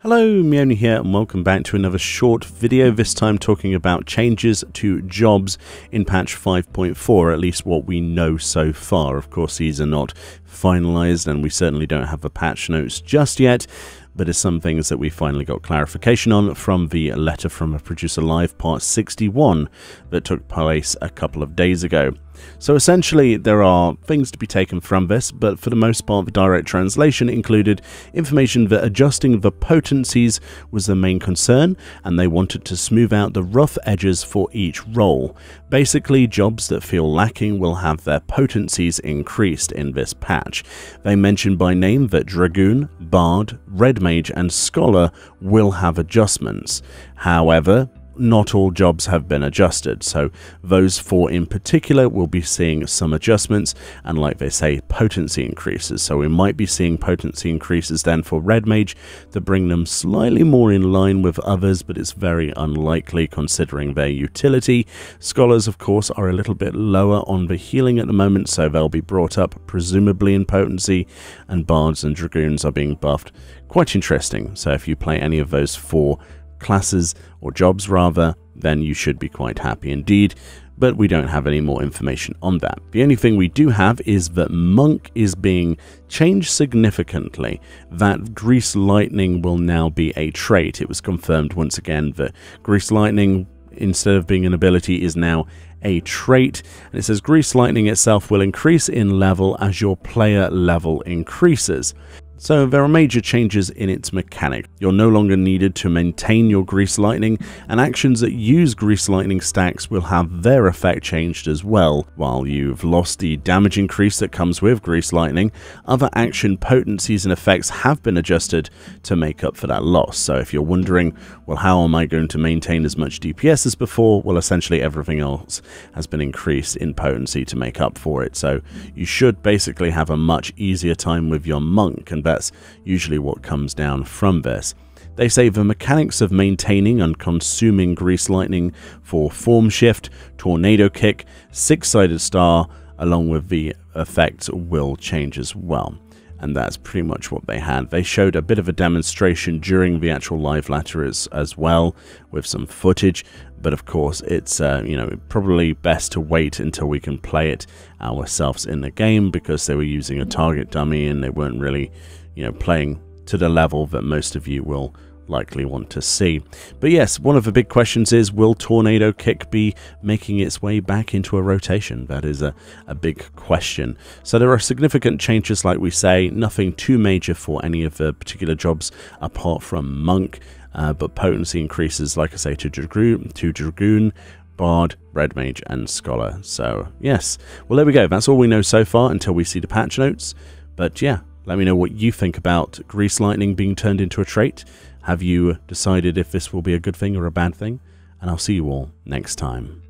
Hello, Meoni here, and welcome back to another short video, this time talking about changes to jobs in patch 5.4, at least what we know so far. Of course, these are not finalized, and we certainly don't have the patch notes just yet, but it's some things that we finally got clarification on from the letter from a producer live part 61 that took place a couple of days ago. So essentially there are things to be taken from this, but for the most part the direct translation included information that adjusting the potencies was the main concern, and they wanted to smooth out the rough edges for each role. Basically, jobs that feel lacking will have their potencies increased in this patch. They mentioned by name that Dragoon, Bard, Red Mage and Scholar will have adjustments. However, not all jobs have been adjusted, so those four in particular will be seeing some adjustments and, like they say, potency increases. So we might be seeing potency increases then for Red Mage to bring them slightly more in line with others, but it's very unlikely considering their utility. Scholars, of course, are a little bit lower on the healing at the moment, so they'll be brought up presumably in potency, and Bards and Dragoons are being buffed. Quite interesting. So if you play any of those four classes, or jobs rather, then you should be quite happy indeed, but we don't have any more information on that. The only thing we do have is that Monk is being changed significantly, that Grease Lightning will now be a trait. It was confirmed once again that Grease Lightning, instead of being an ability, is now a trait, and it says Grease Lightning itself will increase in level as your player level increases. So there are major changes in its mechanic. You're no longer needed to maintain your Grease Lightning, and actions that use Grease Lightning stacks will have their effect changed as well. While you've lost the damage increase that comes with Grease Lightning, other action potencies and effects have been adjusted to make up for that loss. So if you're wondering, well, how am I going to maintain as much DPS as before? Well, essentially everything else has been increased in potency to make up for it. So you should basically have a much easier time with your Monk, and that's usually what comes down from this. They say the mechanics of maintaining and consuming Grease Lightning for Form Shift, Tornado Kick, Six-Sided Star, along with the effects, will change as well. And that's pretty much what they had. They showed a bit of a demonstration during the actual live letter as well, with some footage, but of course it's probably best to wait until we can play it ourselves in the game, because they were using a target dummy and they weren't really playing to the level that most of you will likely want to see. But yes, one of the big questions is, will Tornado Kick be making its way back into a rotation? That is a big question. So there are significant changes, like we say, nothing too major for any of the particular jobs apart from Monk, but potency increases, like I say, to Dragoon, Bard, Red Mage and Scholar. So yes, well, there we go. That's all we know so far until we see the patch notes. But yeah, let me know what you think about Grease Lightning being turned into a trait. Have you decided if this will be a good thing or a bad thing? And I'll see you all next time.